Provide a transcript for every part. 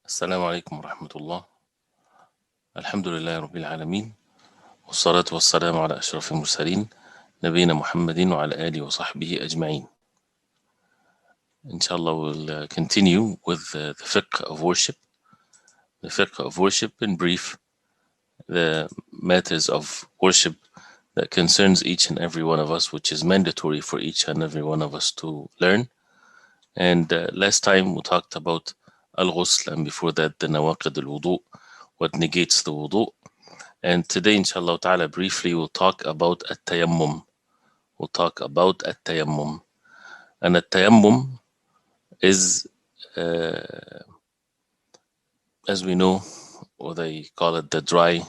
السلام عليكم ورحمة الله. الحمد لله رب العالمين، والصلاة والسلام على أشرف المرسلين نبينا محمد وعلى آله وصحبه أجمعين. Inshallah, we'll continue with the fiqh of worship. The fiqh of worship, in brief, the matters of worship that concerns each and every one of us, which is mandatory for each and every one of us to learn. And last time we talked about al-ghusl, and before that the nawaqid al-wudu, what negates the wudu. And today, inshallah ta'ala, briefly we'll talk about at-tayammum. We'll talk about at-tayammum. And at-tayammum is, as we know, or they call it the dry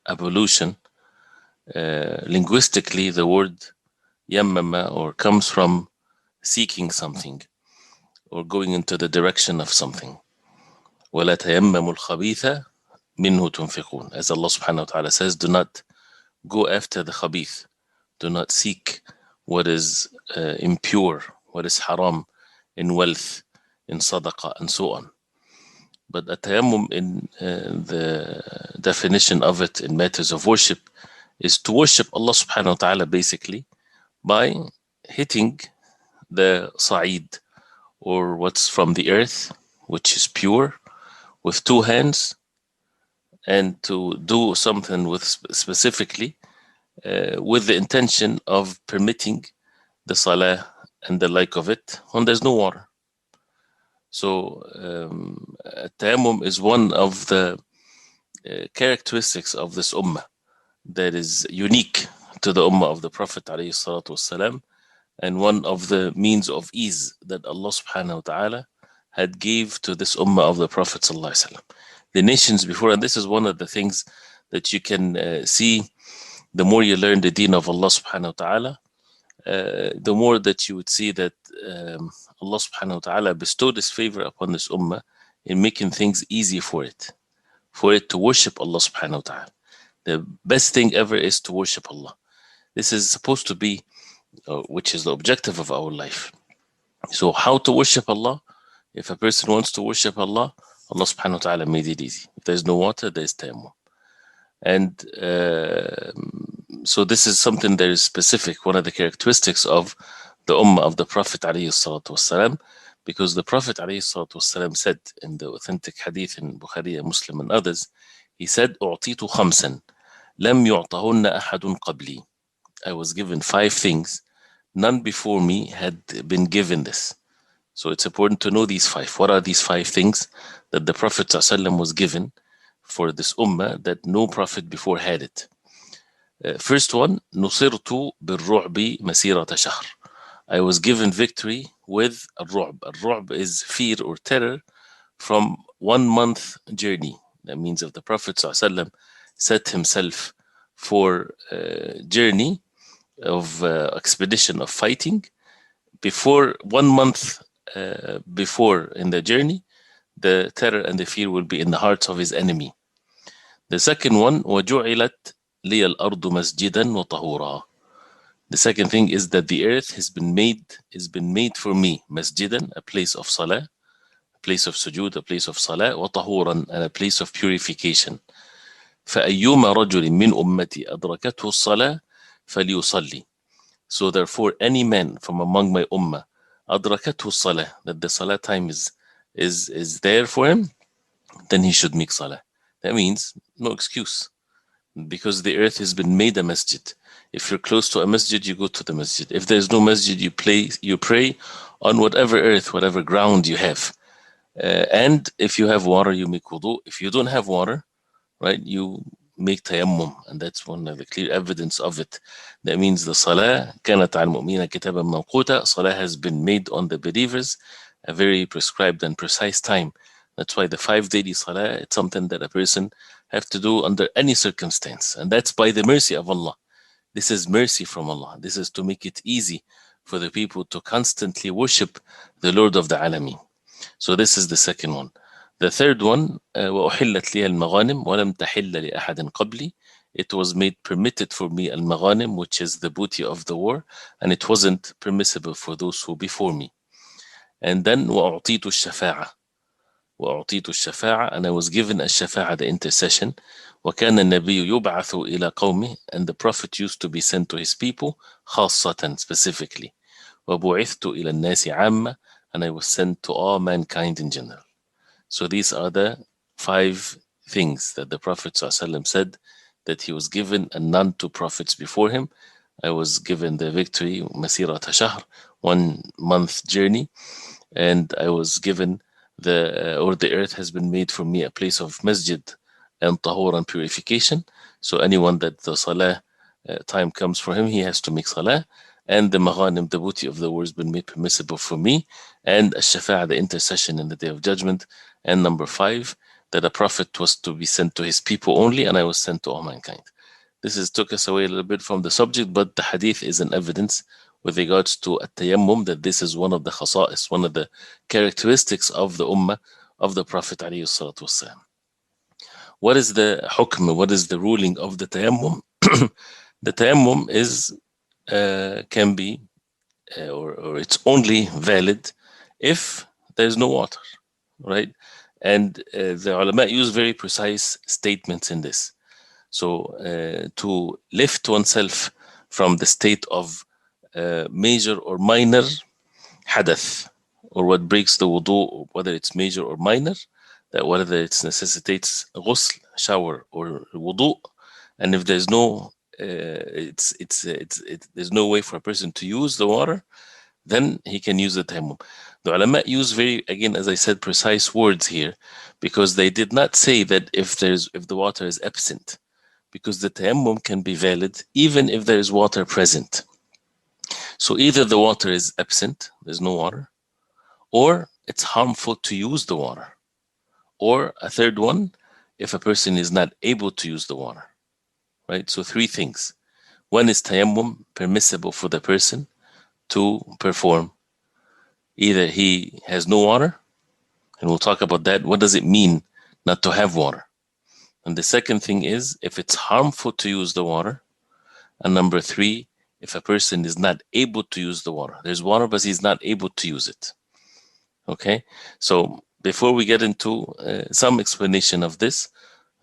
ablution. Linguistically, the word yammama or comes from seeking something or going into the direction of something. وَلَا تَيَمَّمُوا الْخَبِيثَ مِنْهُ تُنْفِقُونَ. As Allah subhanahu wa ta'ala says, do not go after the khabith. Do not seek what is impure, what is haram in wealth, in sadaqah, and so on. But at-tayammum, in the definition of it in matters of worship, is to worship Allah subhanahu wa ta'ala basically by hitting the sa'id, or what's from the earth, which is pure, with two hands, and to do something with specifically with the intention of permitting the salah and the like of it when there's no water. So tayammum is one of the characteristics of this ummah that is unique to the ummah of the Prophet ﷺ, and one of the means of ease that Allah subhanahu wa ta'ala had gave to this ummah of the Prophet ﷺ. The nations before, and this is one of the things that you can see, the more you learn the deen of Allah subhanahu wa ta'ala, the more that you would see that Allah subhanahu wa ta'ala bestowed His favor upon this ummah in making things easy for it to worship Allah subhanahu wa ta'ala. The best thing ever is to worship Allah. This is supposed to be, which is the objective of our life. So how to worship Allah? If a person wants to worship Allah, Allah subhanahu wa ta'ala made it easy. If there's no water, there's tayammum. And so this is something that is specific, one of the characteristics of the ummah of the Prophet ﷺ, because the Prophet ﷺ said in the authentic hadith in Bukhari and Muslim and others, he said, أُعْطِيتُ خَمْسًا لَمْ يُعْطَهُنَّ أَحَدٌ قَبْلِي. I was given 5 things, none before me had been given this. So it's important to know these 5. What are these 5 things that the Prophet ﷺ was given for this ummah that no prophet before had it? First one, نُصِرْتُ بِالرُّعْبِ مَسِيرَةَ شَهْرٍ. I was given victory with al-ru'b. Al-ru'b is fear or terror from 1 month journey. That means if the Prophet ﷺ set himself for a journey of expedition of fighting, before 1 month before in the journey, the terror and the fear will be in the hearts of his enemy. The second one, وَجُعِلَتْ لِيَ الْأَرْضُ مَسْجِدًا وَطَهُورًا. The second thing is that the earth has been made for me, masjidan, a place of salah, a place of sujood, a place of salah, وَطَهُورًا, and a place of purification. فَأَيُّمَا رَجُلٍ مِّنْ أُمَّتِي أَدْرَكَتْهُ الصَّلَاةِ فَلْيُصَلِّ. So therefore, any man from among my ummah, أَدْرَكَتْهُ الصَّلَاةِ, that the salah time is there for him, then he should make salah. That means no excuse, because the earth has been made a masjid. If you're close to a masjid, you go to the masjid. If there's no masjid, you pray on whatever earth, whatever ground you have. And if you have water, you make wudu. If you don't have water, right, you make tayammum, and that's one of the clear evidence of it. That means the salah كانت على المؤمنين كتابا موقوتا. Salah has been made on the believers a very prescribed and precise time. That's why the 5 daily salah, it's something that a person have to do under any circumstance, and that's by the mercy of Allah. This is mercy from Allah. This is to make it easy for the people to constantly worship the Lord of the Alameen. So this is the second one. The third one, وَأُحِلَّتْ لِيَ الْمَغَانِمْ وَلَمْ تَحِلَّ لِأَحَدٍ قَبْلِي. It was made permitted for me al-maghanim, which is the booty of the war, and it wasn't permissible for those who before me. And then وَأُعْطِيتُ الشَّفَاعَةِ. وأعطيت الشفاعة, and I was given الشفاعة, the intercession. وكان النبي يبعث إلى قومه, and the prophet used to be sent to his people خاصة, specifically. وبعثت إلى الناس عامة, and I was sent to all mankind in general. So these are the 5 things that the Prophet ﷺ said that he was given, and none to prophets before him. I was given the victory, مسيرة شهر, 1 month journey, and I was given the earth has been made for me a place of masjid and tahur and purification. So anyone that the salah time comes for him, he has to make salah. And the maghanim, the booty of the war, has been made permissible for me. And ash-shafa'a, the intercession in the day of judgment. And number 5, that a prophet was to be sent to his people only, and I was sent to all mankind. This took us away a little bit from the subject, but the hadith is an evidence with regards to at-tayammum, that this is one of the khasa'is, one of the characteristics of the ummah of the Prophet alayhi salatu wassalam. What is the hukm? What is the ruling of the tayammum? The tayammum is can be or it's only valid if there's no water, right? And the ulama use very precise statements in this. So to lift oneself from the state of major or minor hadath, or what breaks the wudu, whether it's major or minor, that whether it necessitates ghusl, shower, or wudu, and if there's no there's no way for a person to use the water, then he can use the tayammum. The ulama use very, again, as I said, precise words here, because they did not say that if the water is absent, because the tayammum can be valid even if there is water present. So either the water is absent, there's no water, or it's harmful to use the water, or a third one, if a person is not able to use the water, right? So 3 things. One is tayammum permissible for the person to perform. Either he has no water, and we'll talk about that. What does it mean not to have water? And the second thing is if it's harmful to use the water. And number 3, if a person is not able to use the water. There's water, but he's not able to use it. Okay? So before we get into some explanation of this,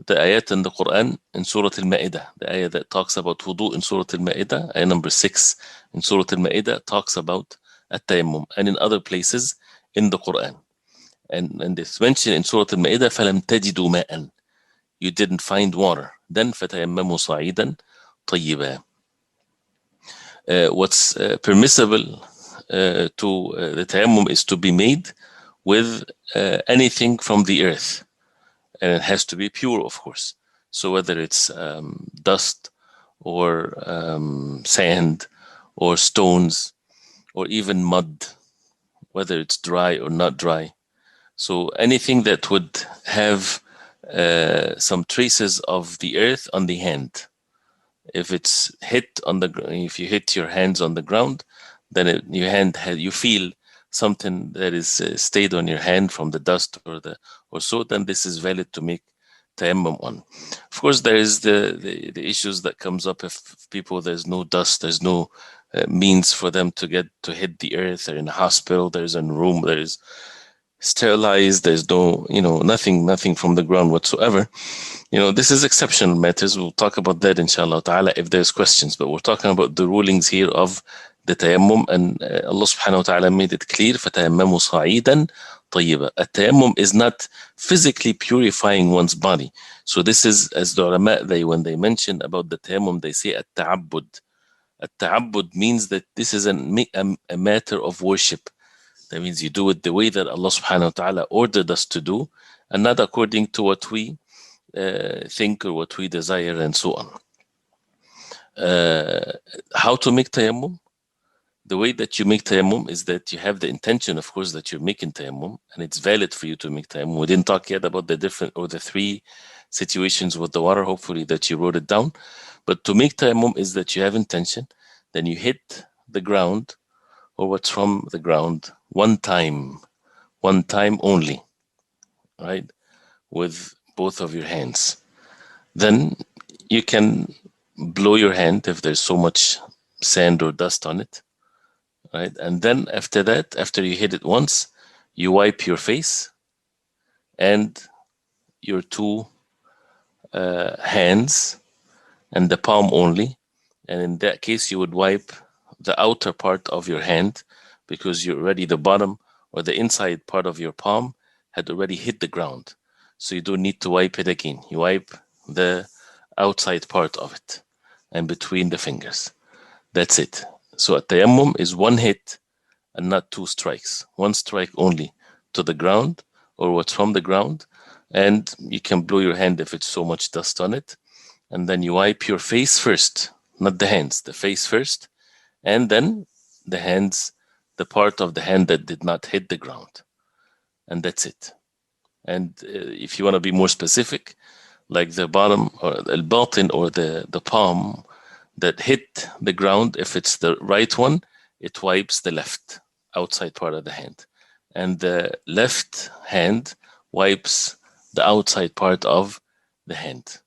the ayat in the Quran in Surah Al-Ma'idah, the ayah that talks about wudu in Surah Al-Ma'idah, ayah number 6 in Surah Al-Ma'idah talks about at-tayammum, and in other places in the Quran. And it's mentioned in Surah Al-Ma'idah, فَلَمْ تَجِدُوا مَاءً, you didn't find water. Then فَتَيَمَّمُوا صَعِيدًا طَيِّبًا. What's permissible to the tayammum is to be made with anything from the earth, and it has to be pure, of course. So whether it's dust or sand or stones or even mud, whether it's dry or not dry. So anything that would have some traces of the earth on the hand. If it's if you hit your hands on the ground, then you feel something that is stayed on your hand from the dust or so, then this is valid to make tayammum on. Of course, there is the issues that comes up if people, there's no dust, there's no means for them to hit the earth. They're in a hospital, there's a room, there's sterilized, there's no, nothing from the ground whatsoever. This is exceptional matters. We'll talk about that inshallah ta'ala if there's questions, but we're talking about the rulings here of the tayammum, and Allah subhanahu wa ta'ala made it clear, فَتَيَمَّمُوا صَعِيدًا طَيِّبًا. A tayammum is not physically purifying one's body. So this is, as the ulama, when they mention about the tayammum, they say at-ta'abbud. At-ta'abbud means that this is a matter of worship. That means you do it the way that Allah subhanahu wa ta'ala ordered us to do, and not according to what we think or what we desire and so on. How to make tayammum? The way that you make tayammum is that you have the intention, of course, that you're making tayammum, and it's valid for you to make tayammum. We didn't talk yet about the 3 situations with the water, hopefully that you wrote it down. But to make tayammum is that you have intention, then you hit the ground or what's from the ground one time only, right? With both of your hands. Then you can blow your hand if there's so much sand or dust on it, right? And then after that, after you hit it once, you wipe your face, and your two hands and the palm only. And in that case, you would wipe the outer part of your hand because you already the bottom or the inside part of your palm had already hit the ground. So you don't need to wipe it again. You wipe the outside part of it and between the fingers. That's it. So a tayammum is one hit and not two strikes. One strike only to the ground or what's from the ground. And you can blow your hand if it's so much dust on it. And then you wipe your face first, not the hands, the face first. And then the hands, the part of the hand that did not hit the ground. And that's it. And if you want to be more specific, like the bottom or the batin or the palm that hit the ground, if it's the right one, it wipes the left outside part of the hand. And the left hand wipes the outside part of the hand.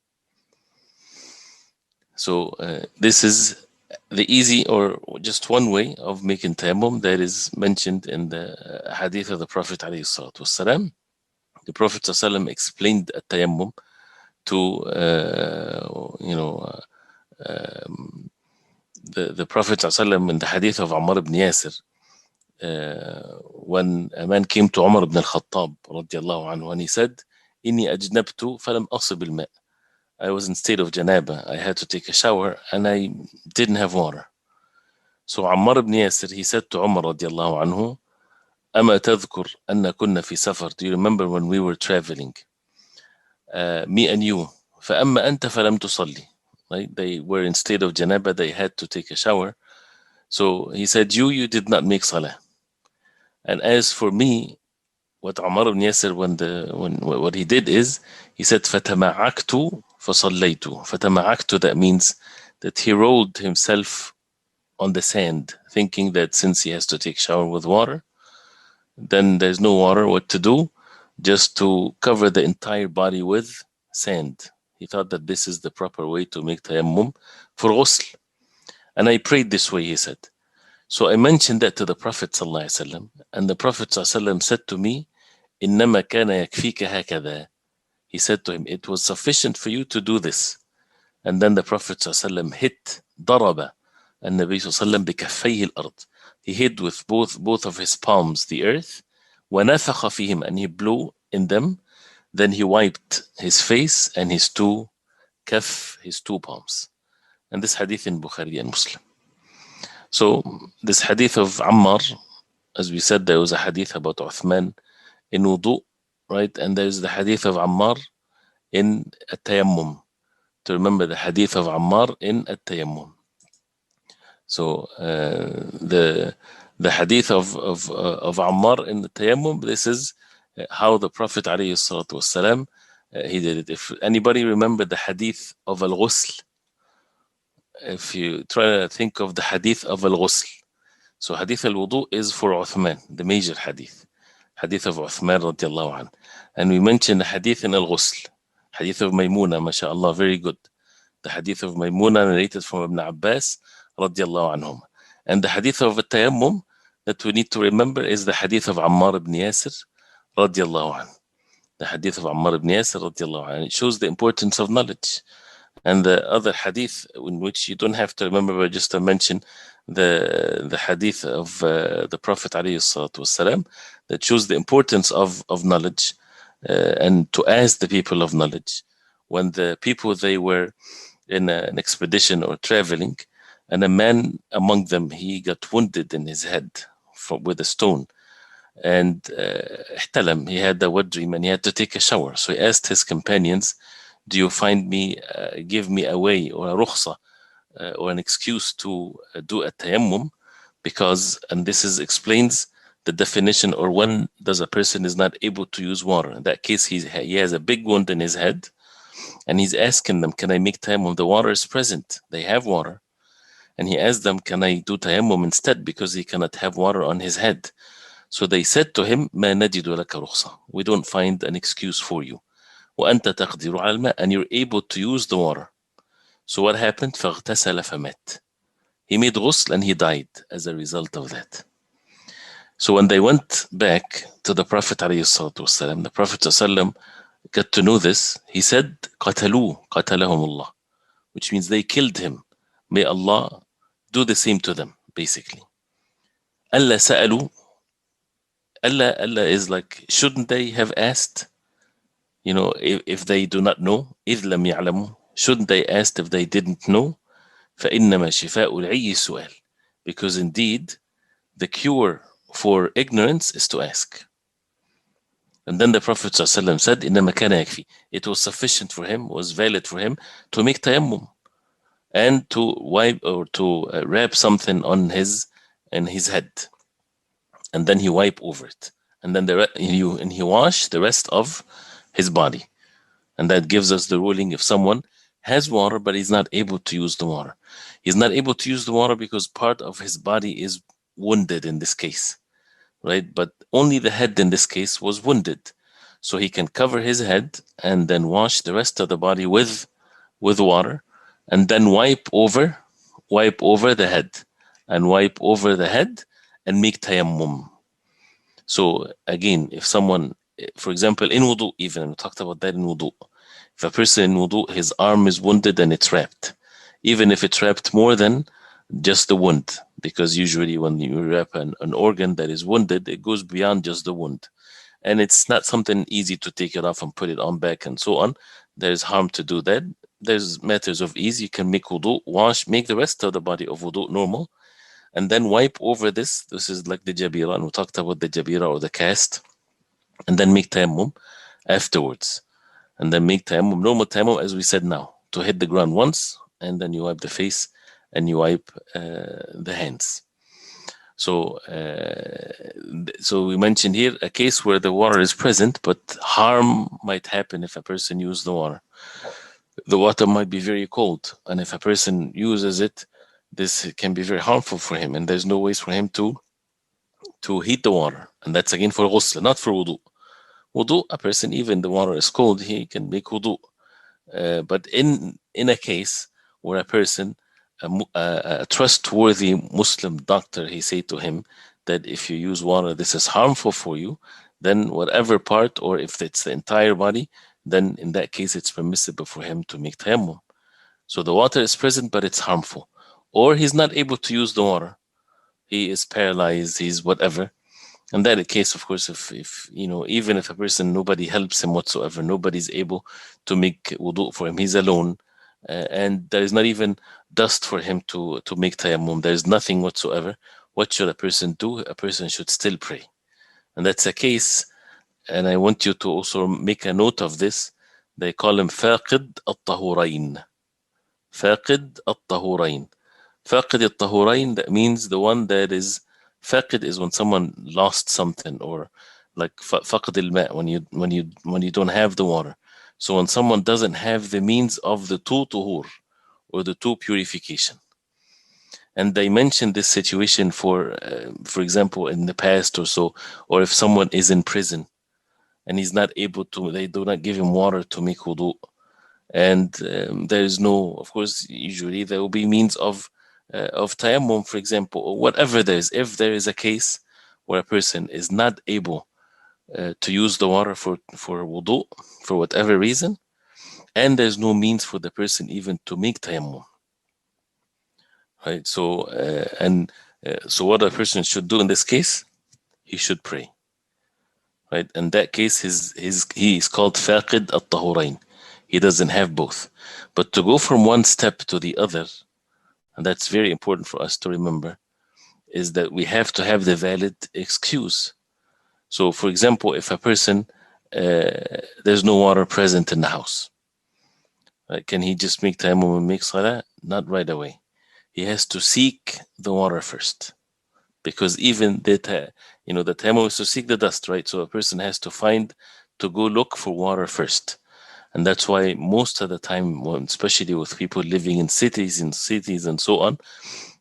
So this is the easy or just one way of making tayammum that is mentioned in the hadith of the Prophet ﷺ. The Prophet ﷺ explained a tayammum to the Prophet ﷺ in the hadith of Ammar ibn Yasir, when a man came to Umar ibn al-Khattab radiallahu anhu and he said, "Inni ajnabtu falam asib al-ma'." I was in state of janaba. I had to take a shower and I didn't have water. So Ammar ibn Yasir, he said to Umar radiallahu anhu, "Ama tadhkur anna kunna fi safar." Do you remember when we were traveling? Me and you. فَأَمَّا أَنْتَ فَلَمْ تُصَلِّ. Right? They were in state of janaba. They had to take a shower. So he said, you did not make salah. And as for me, what Ammar ibn Yasir, what he did is, he said, فَتَمَعَكْتُ فَصَلَّيْتُ. فَتَمَعَكْتُ, that means that he rolled himself on the sand, thinking that since he has to take shower with water, then there's no water, what to do? Just to cover the entire body with sand. He thought that this is the proper way to make tayammum for ghusl. And I prayed this way, he said. So I mentioned that to the Prophet ﷺ, and the Prophet ﷺ said to me, إِنَّمَا كَانَ يَكْفِيكَ هَكَذَا. He said to him, it was sufficient for you to do this. And then the Prophet ﷺ hit ضرب النبي صلى الله عليه وسلم بكفيه الأرض. He hit with both of his palms the earth, وَنَفَخَ فِيهِمْ, and he blew in them. Then he wiped his face and his two kaf, his two palms. And this hadith in Bukhari and Muslim. So this hadith of Ammar, as we said, there was a hadith about Uthman in wudu, right? And there's the hadith of Ammar in at-tayammum. To remember the hadith of Ammar in at-tayammum. So the hadith of Ammar in the tayammum, this is how the Prophet ﷺ he did it. If anybody remember the hadith of al-ghusl, if you try to think of the hadith of al-ghusl, so hadith al-wudu is for Uthman, the major hadith of Uthman radiallahu anh. And we mentioned the hadith in al-ghusl, hadith of Maymuna, mashallah, very good. The hadith of Maymuna narrated from Ibn Abbas radiallahu anhum. And the hadith of al-tayammum that we need to remember is the hadith of Ammar ibn Yasir radiallahu anh. The hadith of Ammar ibn Yasir radiallahu anh. It shows the importance of knowledge. And the other hadith in which you don't have to remember, but just to mention the hadith of the Prophet ﷺ that shows the importance of knowledge and to ask the people of knowledge. When the people, they were in an expedition or traveling, and a man among them, he got wounded in his head with a stone. And ihtalam, he had a wet dream and he had to take a shower. So he asked his companions, do you find me, give me a way or a rukhsa or an excuse to do a tayammum? Because, and this explains the definition, or when does a person is not able to use water. In that case, he has a big wound in his head and he's asking them, can I make tayammum? The water is present, they have water. And he asked them, can I do tayammum instead? Because he cannot have water on his head. So they said to him, ما نجد لك رخصة. We don't find an excuse for you. وأنت تقدر على الماء, and you're able to use the water. So what happened? فاغتسل فمات. He made ghusl and he died as a result of that. So when they went back to the Prophet والسلام, the Prophet ﷺ got to know this. He said, قتلوه قتلهم الله, which means they killed him. May Allah do the same to them, basically. ألا سألوا, Allah is like, shouldn't they have asked? You know, if they do not know, إذ لم يعلموا, shouldn't they ask if they didn't know? فإنما شفاء العي السؤال, because indeed the cure for ignorance is to ask. And then the Prophet ﷺ said, إنما كان يكفي, it was sufficient for him, was valid for him to make tayammum and to wipe or to wrap something on his head, and then he wipe over it, and then he wash the rest of his body. And that gives us the ruling: if someone has water but he's not able to use the water, he's not able to use the water because part of his body is wounded in this case, right? But only the head in this case was wounded, so he can cover his head and then wash the rest of the body with water, and then wipe over the head, and wipe over the head and make tayammum. So again, if someone, for example, in wudu, even we talked about that in wudu, if a person in wudu, his arm is wounded and it's wrapped, even if it's wrapped more than just the wound, because usually when you wrap an organ that is wounded, it goes beyond just the wound, and it's not something easy to take it off and put it on back and so on. There's harm to do that. There's matters of ease. You can make wudu, wash, make the rest of the body of wudu normal, and then wipe over this. This is like the jabira, and we talked about the jabira or the cast, and then make tayammum afterwards. And then make tayammum, normal tayammum, as we said now, to hit the ground once, and then you wipe the face and you wipe the hands. So, so we mentioned here a case where the water is present, but harm might happen if a person uses the water. The water might be very cold, and if a person uses it, this can be very harmful for him, and there's no ways for him to heat the water. And that's again for ghusl, not for wudu. Wudu, a person, even the water is cold, he can make wudu. But in a case where a person, a trustworthy Muslim doctor, he say to him that if you use water, this is harmful for you, then whatever part, or if it's the entire body, then in that case it's permissible for him to make tayammum. So the water is present, but it's harmful. Or he's not able to use the water. He is paralyzed, he's whatever. And that case, of course, if you know, even if a person, nobody helps him whatsoever, nobody's able to make wudu for him, he's alone, and there is not even dust for him to make tayammum, there is nothing whatsoever, what should a person do? A person should still pray. And that's a case, and I want you to also make a note of this. They call him faqid al-tahurain. Faqid al-tahurain. Faqid al-tahurain, that means the one that is, faqid is when someone lost something, or like faqd al-ma, when you don't have the water. So when someone doesn't have the means of the two tuhur, or the two purification. And they mentioned this situation for example, in the past or so, or if someone is in prison and he's not able to, they do not give him water to make wudu. And there is no, of course, usually there will be means of tayammum, for example, or whatever there is. If there is a case where a person is not able to use the water for wudu, for whatever reason, and there's no means for the person even to make tayammum, right? So, so what a person should do in this case, he should pray, right? In that case, he is called faqid al-tahurain. He doesn't have both. But to go from one step to the other, and that's very important for us to remember, is that we have to have the valid excuse. So, for example, if a person, there's no water present in the house, right? Can he just make tayammum and make salah? Not right away. He has to seek the water first, because even the tayammum is to seek the dust, right? So a person has to go look for water first. And that's why most of the time, especially with people living in cities and so on,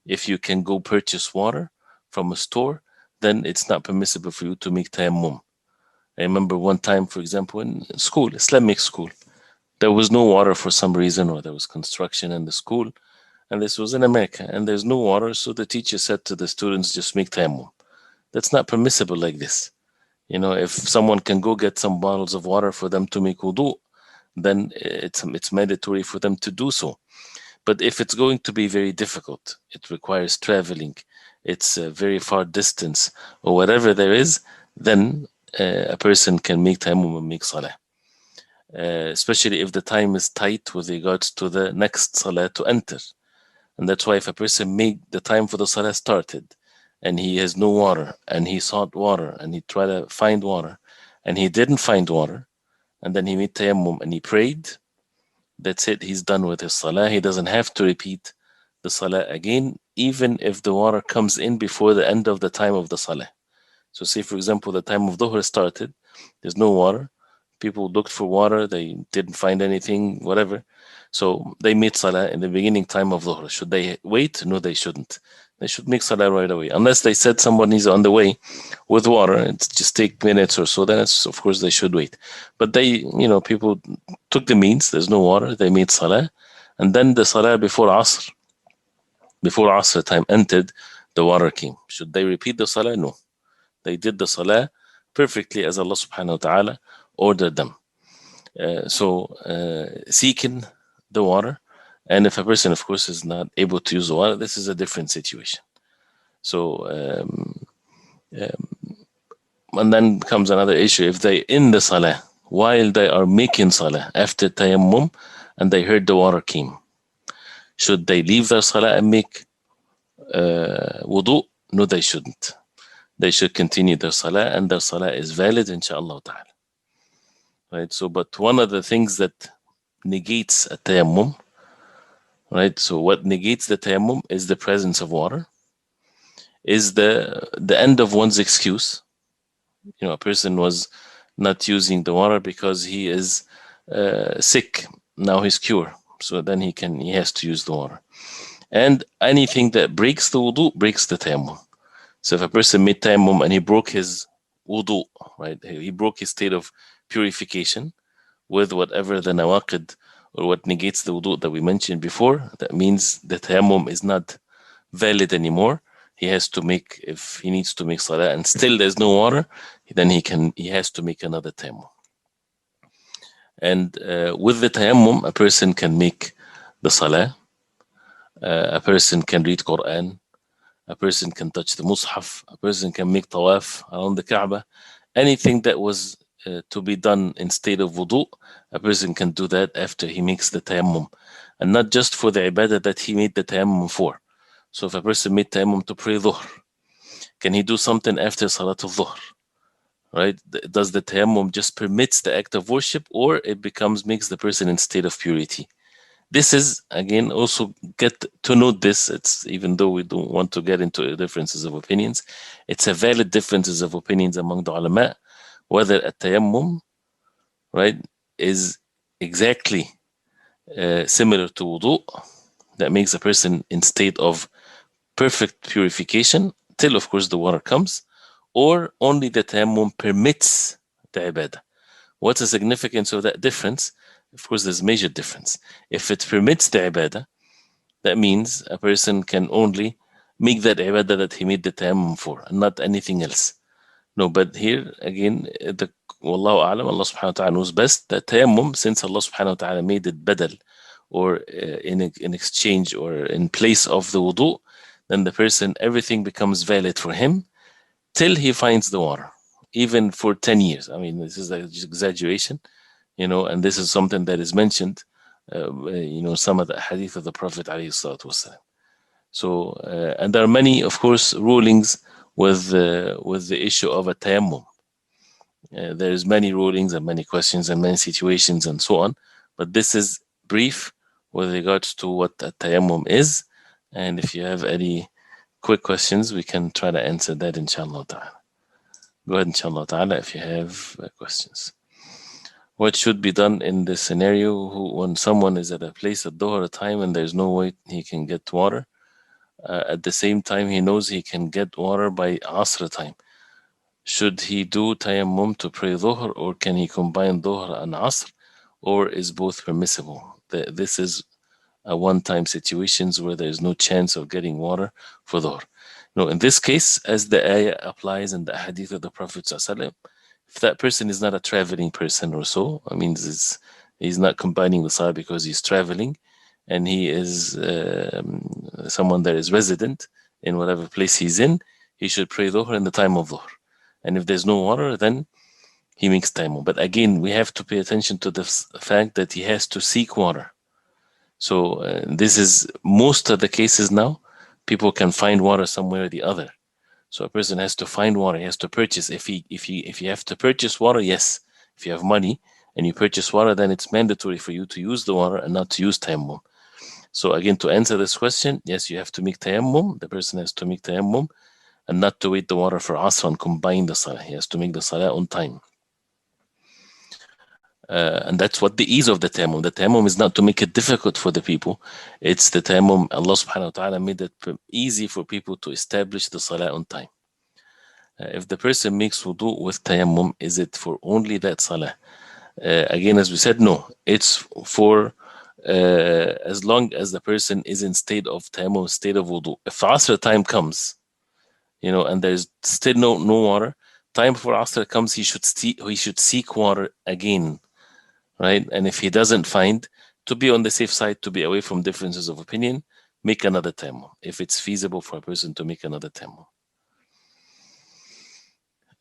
if you can go purchase water from a store, then it's not permissible for you to make tayammum. I remember one time, for example, in school, Islamic school, there was no water for some reason, or there was construction in the school, and this was in America, and there's no water, so the teacher said to the students, just make tayammum. That's not permissible like this. If someone can go get some bottles of water for them to make wudu, then it's mandatory for them to do so. But if it's going to be very difficult, it requires traveling, it's a very far distance, or whatever there is, then a person can make tayammum and make salah. Especially if the time is tight with regards to the next salah to enter. And that's why if a person make the time for the salah started and he has no water and he sought water and he tried to find water and he didn't find water and then he made tayammum and he prayed, that's it, he's done with his salah. He doesn't have to repeat the salah again, even if the water comes in before the end of the time of the salah. So say for example the time of dhuhr started, there's no water, people looked for water, they didn't find anything, whatever. So they made salah in the beginning time of dhuhr. Should they wait? No, they shouldn't. They should make salah right away. Unless they said somebody's on the way with water, it's just take minutes or so, then it's, of course they should wait. But people took the means, there's no water, they made salah. And then the salah before Asr time entered, the water came. Should they repeat the salah? No. They did the salah perfectly as Allah subhanahu wa ta'ala ordered them. Seeking the water, and if a person, of course, is not able to use the water, this is a different situation. So, and then comes another issue. If they in the salah, while they are making salah after tayammum, and they heard the water came, should they leave their salah and make wudu? No, they shouldn't. They should continue their salah, and their salah is valid, inshallah ta'ala. Right? So, but one of the things that negates a tayammum, right? So, what negates the tayammum is the presence of water, is the end of one's excuse. A person was not using the water because he is sick. Now he's cured, so then he has to use the water. And anything that breaks the wudu breaks the tayammum. So if a person made tayammum and he broke his wudu, right? He broke his state of purification with whatever the nawaqid or what negates the wudu that we mentioned before, that means the tayammum is not valid anymore. He has to make, if he needs to make salah and still there's no water, then he has to make another tayammum. And with the tayammum, a person can make the salah, a person can read Quran, a person can touch the mushaf, a person can make tawaf around the Kaaba. Anything that was to be done in state of wudu, a person can do that after he makes the tayammum, and not just for the ibadah that he made the tayammum for. So if a person made tayammum to pray dhuhr, can he do something after salat al-dhuhr? Right? Does the tayammum just permits the act of worship, or it makes the person in state of purity? This is, again, also get to note this. It's, even though we don't want to get into differences of opinions, it's a valid differences of opinions among the ulama, whether a tayammum, right, is exactly similar to wudu, that makes a person in state of perfect purification till, of course, the water comes, or only the tayammum permits the ibadah. What's the significance of that difference? Of course, there's a major difference. If it permits the ibadah, that means a person can only make that ibadah that he made the tayammum for, and not anything else. No, but here, again, Wallahu a'lam, Allah subhanahu wa ta'ala knows best, that tayammum, since Allah subhanahu wa ta'ala made it badal, or in exchange or in place of the wudu, then the person, everything becomes valid for him till he finds the water, even for 10 years. I mean, this is an exaggeration, and this is something that is mentioned, some of the hadith of the Prophet ﷺ. So, and there are many, of course, rulings with the issue of a tayammum. There's many rulings and many questions and many situations and so on, but this is brief with regards to what a tayammum is. And if you have any quick questions, we can try to answer that, inshallah ta'ala. Go ahead, inshallah ta'ala, if you have questions. What should be done in this scenario when someone is at a place at dhuhr time and there's no way he can get water? At the same time, he knows he can get water by asr time. Should he do tayammum to pray dhuhr, or can he combine dhuhr and asr, or is both permissible? This is a one-time situations where there is no chance of getting water for dhuhr. No, in this case, as the ayah applies in the hadith of the Prophet ﷺ, if that person is not a traveling person or so, I mean, he's not combining the salah because he's traveling, and he is someone that is resident in whatever place he's in, he should pray dhuhr in the time of dhuhr. And if there's no water, then he makes tayammum. But again, we have to pay attention to the fact that he has to seek water. So this is most of the cases now. People can find water somewhere or the other. So a person has to find water. He has to purchase. If you have to purchase water, yes. If you have money and you purchase water, then it's mandatory for you to use the water and not to use tayammum. So again, to answer this question, yes, you have to make tayammum. The person has to make tayammum and not to wait the water for asr and combine the salah. He has to make the salah on time. And that's what the ease of the tayammum. The tayammum is not to make it difficult for the people. It's the tayammum, Allah subhanahu wa ta'ala made it easy for people to establish the salah on time. If the person makes wudu with tayammum, is it for only that salah? Again, as we said, no. It's for as long as the person is in state of tayammum, state of wudu. If asr time comes, and there's still no water, time for asr comes, he should seek water again. Right? And if he doesn't find, to be on the safe side, to be away from differences of opinion, make another tayammum, if it's feasible for a person to make another tayammum.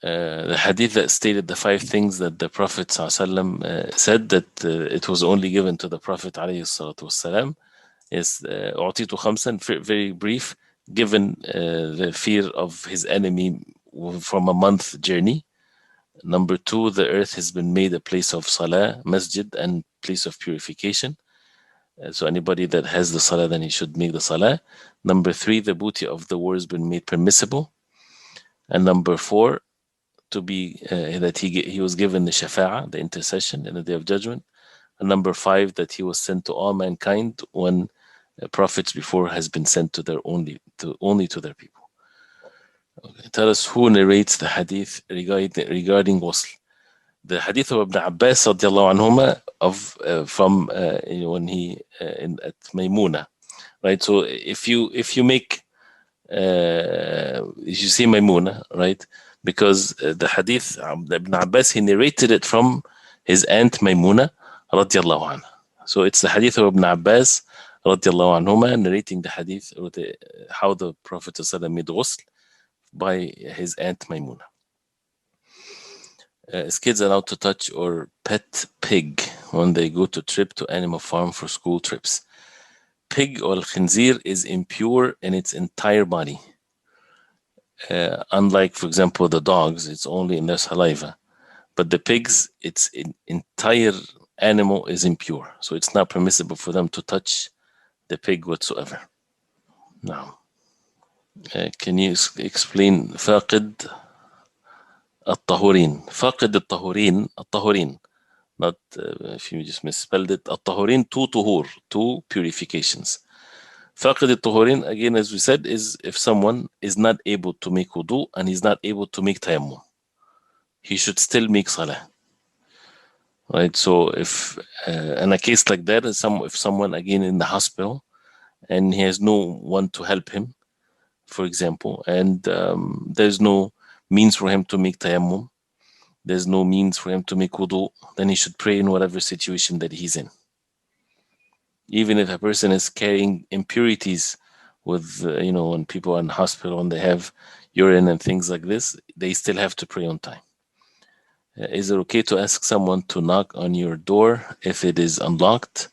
The hadith that stated the 5 things that the Prophet ﷺ said that it was only given to the Prophet ﷺ is أعطيت خمسا, very brief, given the fear of his enemy from a month journey. Number 2, the earth has been made a place of salah, masjid, and place of purification. So anybody that has the salah, then he should make the salah. Number 3, the booty of the war has been made permissible. And number 4, to be that he was given the shafa'ah, the intercession in the day of judgment. And number 5, that he was sent to all mankind when prophets before has been sent to only to their people. Okay. Tell us who narrates the hadith regarding ghusl. The hadith of Ibn Abbas radiallahu anhuma from when he at Maymuna, right? So if you make you see Maymuna, right? Because the hadith Ibn Abbas, he narrated it from his aunt Maymuna radiallahu anha. So it's the hadith of Ibn Abbas radiallahu anhuma narrating the hadith how the Prophet made ghusl by his aunt Maymuna. Is kids allowed to touch or pet pig when they go to trip to animal farm for school trips? Pig or khinzir is impure in its entire body. Unlike, for example, the dogs, it's only in their saliva. But the pigs, its entire animal is impure. So it's not permissible for them to touch the pig whatsoever. Now, can you explain فاقد الطهورين? فاقد الطهورين, not if you just misspelled it. الطهورين, 2 tuhur, 2 purifications. فاقد الطهورين, again, as we said, is if someone is not able to make wudu and he's not able to make tayammum, he should still make salah. Right? So if in a case like that, if someone again in the hospital and he has no one to help him, for example, and there's no means for him to make tayammum, there's no means for him to make wudu, then he should pray in whatever situation that he's in. Even if a person is carrying impurities with, when people are in hospital and they have urine and things like this, they still have to pray on time. Is it okay to ask someone to knock on your door if it is unlocked,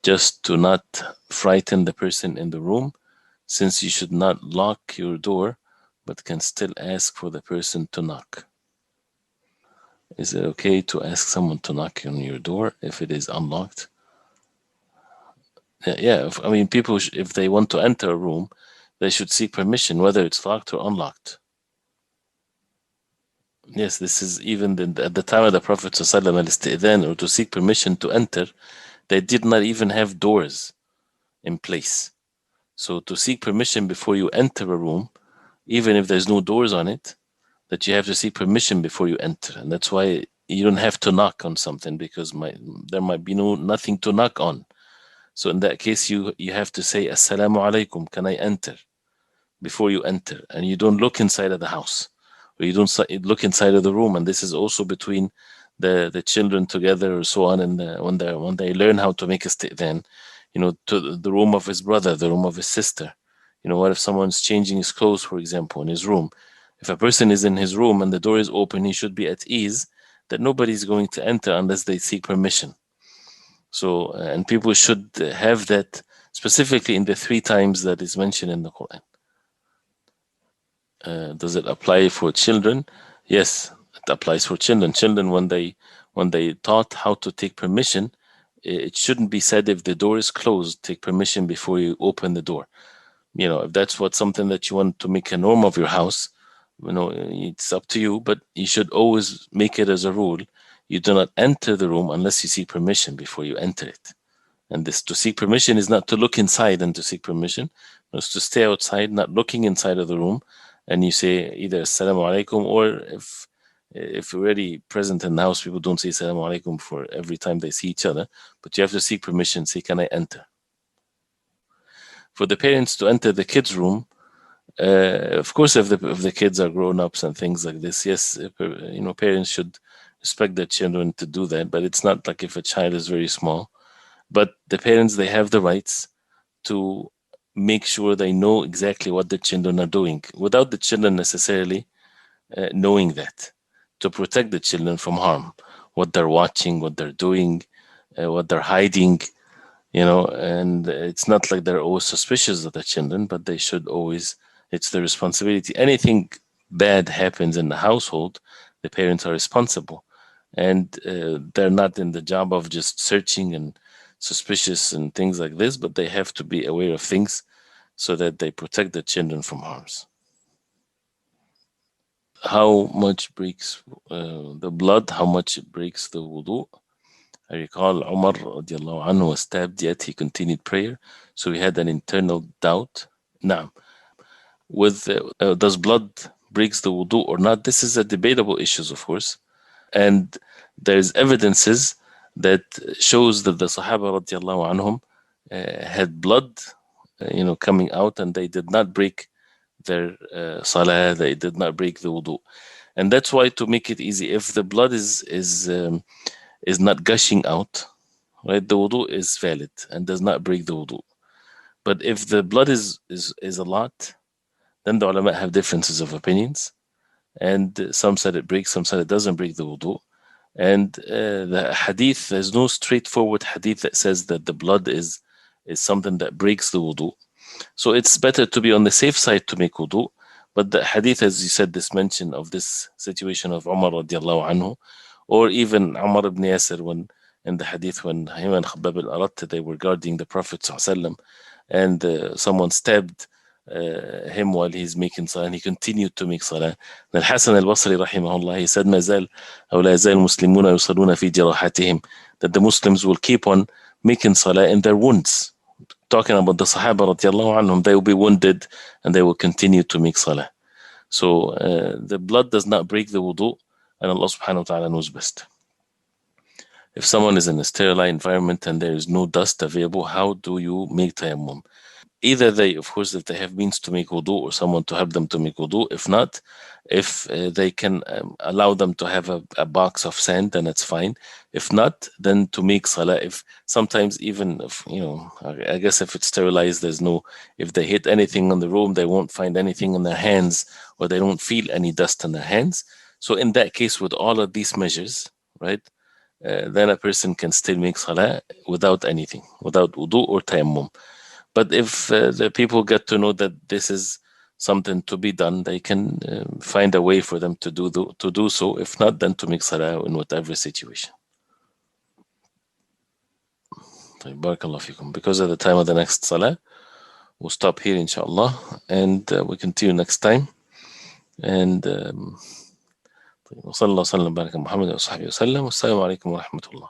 just to not frighten the person in the room, since you should not lock your door, but can still ask for the person to knock? Is it okay to ask someone to knock on your door if it is unlocked? Yeah, I mean, people, if they want to enter a room, they should seek permission, whether it's locked or unlocked. Yes, this is even at the time of the Prophet ﷺ, or to seek permission to enter, they did not even have doors in place. So to seek permission before you enter a room, even if there's no doors on it, that you have to seek permission before you enter. And that's why you don't have to knock on something, because there might be nothing to knock on. So in that case, you have to say, Assalamu alaikum, can I enter? before you enter, and you don't look inside of the house, or you don't look inside of the room. And this is also between the children together or so on. And when they learn how to make a then, to the room of his brother, the room of his sister. What if someone's changing his clothes, for example, in his room? If a person is in his room and the door is open, he should be at ease that nobody's going to enter unless they seek permission. So, and people should have that specifically in the 3 times that is mentioned in the Quran. Does it apply for children? Yes, it applies for children. Children, when they taught how to take permission, it shouldn't be said if the door is closed, take permission before you open the door. If that's something that you want to make a norm of your house, it's up to you, but you should always make it as a rule. You do not enter the room unless you seek permission before you enter it. And this, to seek permission, is not to look inside and to seek permission. It's to stay outside, not looking inside of the room. And you say either Assalamu alaikum, or if you're already present in the house, people don't say Assalamu alaikum for every time they see each other. But you have to seek permission, say, can I enter? For the parents to enter the kids' room, of course, if the kids are grown-ups and things like this, yes, parents should respect their children to do that. But it's not like if a child is very small. But the parents, they have the rights to make sure they know exactly what the children are doing, without the children necessarily knowing that, to protect the children from harm, what they're watching, what they're doing, what they're hiding, and it's not like they're always suspicious of the children, but they should always, it's their responsibility. Anything bad happens in the household, the parents are responsible, and they're not in the job of just searching and suspicious and things like this, but they have to be aware of things so that they protect the children from harms. How much breaks the blood? How much it breaks the wudu? I recall Umar radiallahu anhu was stabbed, yet he continued prayer. So he had an internal doubt. Now, with does blood breaks the wudu or not? This is a debatable issue, of course, and there's evidences that shows that the Sahaba radiallahu anhum had blood, coming out, and they did not break their salah. They did not break the wudu, and that's why, to make it easy, if the blood is not gushing out, right, the wudu is valid and does not break the wudu. But if the blood is a lot, then the ulama have differences of opinions, and some said it breaks, some said it doesn't break the wudu. And the hadith, there's no straightforward hadith that says that the blood is something that breaks the wudu. So it's better to be on the safe side to make wudu. But the hadith, as you said, this mention of this situation of Umar radiallahu anhu, or even Umar ibn Yasir, when in the hadith, when him and Khabbab al-Arat, they were guarding the Prophet ﷺ, and someone stabbed him while he's making salah, and he continued to make salah. And Al-Hasan al-Basri rahimahullah, he said, ما زال أو لا يزال المسلمون يصلون في جراحاتهم, that the Muslims will keep on making salah in their wounds. Talking about the Sahaba radiallahu anhum, they will be wounded and they will continue to make salah. So the blood does not break the wudu, and Allah subhanahu wa ta'ala knows best. If someone is in a sterile environment and there is no dust available, how do you make tayammum? Either they, of course, if they have means to make wudu, or someone to help them to make wudu. If not, if they can allow them to have a box of sand, then it's fine. If not, then to make salah. If sometimes even if, I guess if it's sterilized, if they hit anything on the room, they won't find anything in their hands, or they don't feel any dust in their hands. So in that case, with all of these measures, right, then a person can still make salah without anything, without wudu or tayammum. But if the people get to know that this is something to be done, they can find a way for them to do so. If not, then to make salah in whatever situation. Barakallahu fikum. Because of the time of the next salah, we'll stop here, inshallah, and we continue next time. And وصلى الله وسلم وبارك على محمد وصحبه وسلم والسلام عليكم ورحمة الله.